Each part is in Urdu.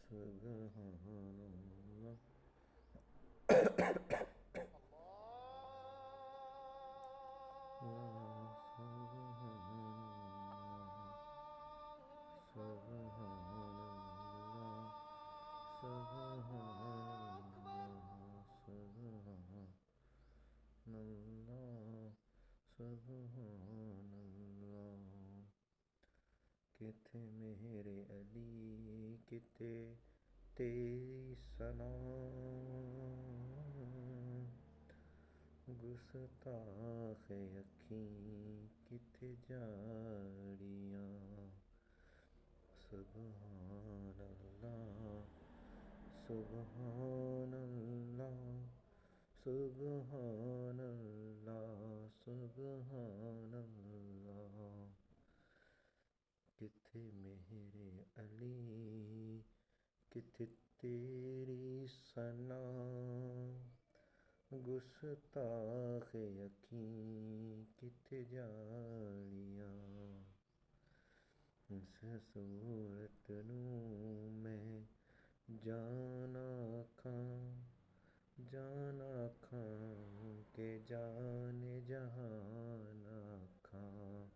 سبحان اللہ سبحان اللہ کہ تھے میرے علی کہ تھے تیری ثنا گستاخ اکھیں کہ تھے جاڑیاں سبحان اللہ سبحان اللہ سبحان اللہ سبحان اللہ کتھے میرے علی کتھے تیری ثنا گستاخ اکھیں کتھے جاڑیاں اس صورت نوں میں جانا کھاں کہ جان جہان کھاں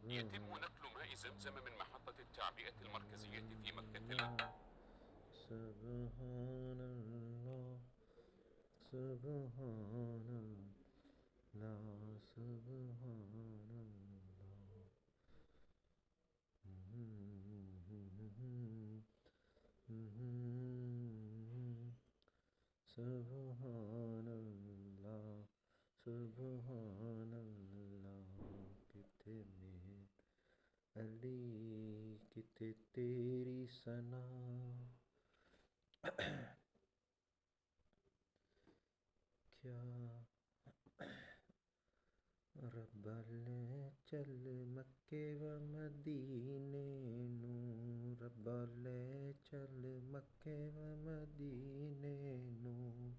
يتم نقل ماء زمزم من محطة التعبئة المركزية في مكة سبحان اللہ سبحان اللہ سبحان اللہ سبحان اللہ سبحان اللہ کتھے میرے علی کتھے تیری ثنا کیا رب لے چل مکے و مدینے نوں رب لے چل مکے و مدینے نوں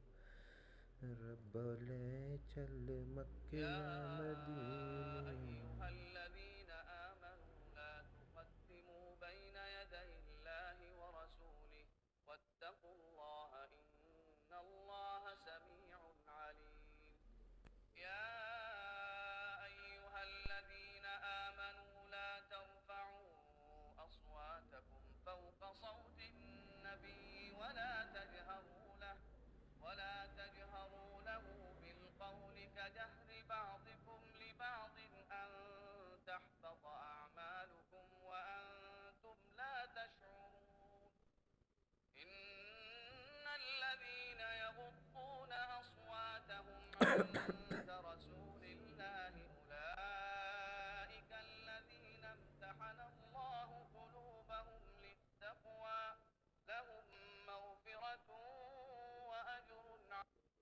رب لے چل مکے و مدینے أيها الذين آمنوا لا تقدموا بين يدي الله ورسوله واتقوا الله إن الله سميع عليم يا أيها الذين آمنوا لا ترفعوا أصواتكم فوق صوت النبي ولا تجهروا له بالقول كجهر بعضكم لبعض أن تحبط أعمالكم وأنتم لا تشعرون إن الذين يغضون أصواتهم عند رسول الله أولئك الذين امتحن الله قلوبهم للتقوى لهم مغفرة وأجر عظيم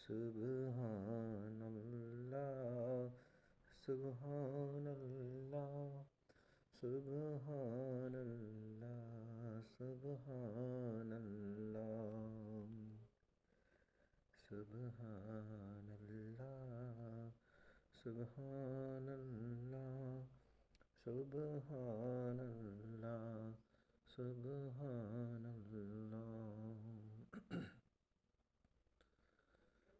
سبحان اللہ سبحان اللہ سبحان اللہ سبحان اللہ سبحان اللہ سبحان اللہ سبحان اللہ سبحان اللہ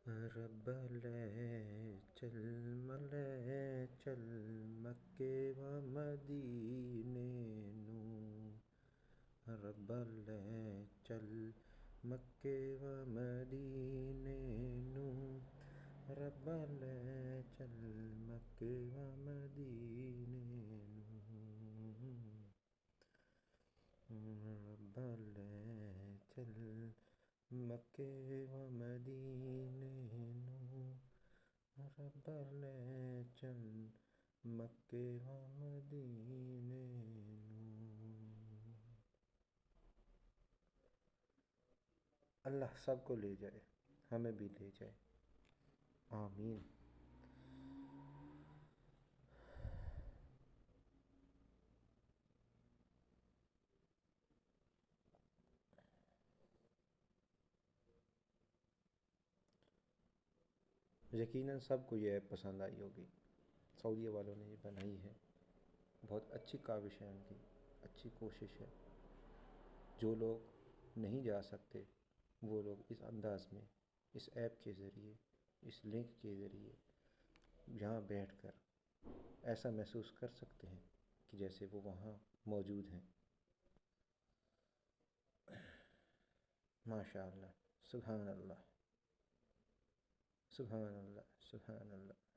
رب لے چل مکے و مدینے نوں رب لے چل مکے و مدینے نوں رب لے چل مکے و مدینے نوں مکے و مدینے نوں رب لے چل مکے و مدینے نوں۔ اللہ سب کو لے جائے، ہمیں بھی لے جائے، آمین۔ یقیناً سب کو یہ ایپ پسند آئی ہوگی، سعودیہ والوں نے یہ بنائی ہے، بہت اچھی کاوش ہے ان کی، اچھی کوشش ہے۔ جو لوگ نہیں جا سکتے وہ لوگ اس انداز میں، اس ایپ کے ذریعے، اس لنک کے ذریعے یہاں بیٹھ کر ایسا محسوس کر سکتے ہیں کہ جیسے وہ وہاں موجود ہیں۔ ماشاء اللہ، سبحان اللہ، سبحان اللہ، سبحان اللہ۔